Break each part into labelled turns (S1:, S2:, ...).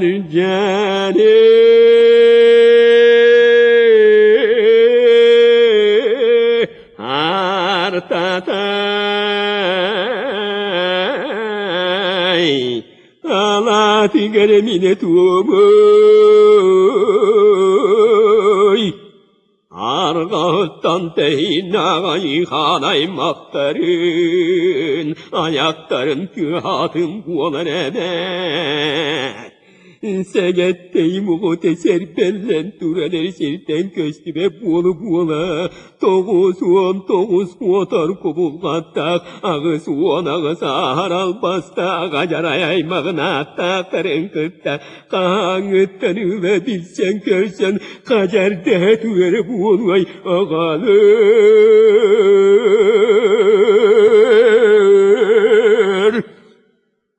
S1: mercani hartatay alati garemine tuğuy argağıttan teynağayı hanaymaktarın ayakların tühatın kuolar emet segetteyim uğute serpellen duraner serten köstüme buola toğuz motor kubulgattak ağız uon ağız aharal basta gacaray aymağına taktarın kıtta kağıttan üve bilsen körsen gacar dehet üvere buolay ağalır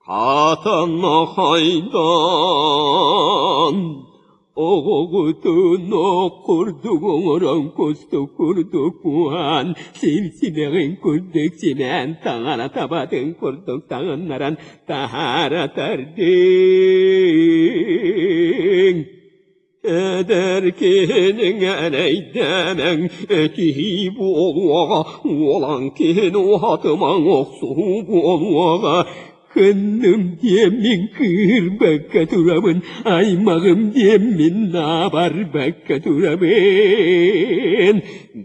S1: Katanna haydan oğutun okurduk oran kostuk kurduk kuan silsileğin kurduk silen tağara tabadın kurduk tağınlaran tahara tardın ederkenin eleydemen etihi bu oluğa olan kihin o hatıman oksu bu oluğa Kınım diyemin kır bakka turabın, aymağım diyemin nabar bakka turabın.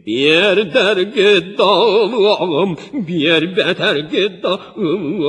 S1: Bir dergi dağım, bir beter dağım.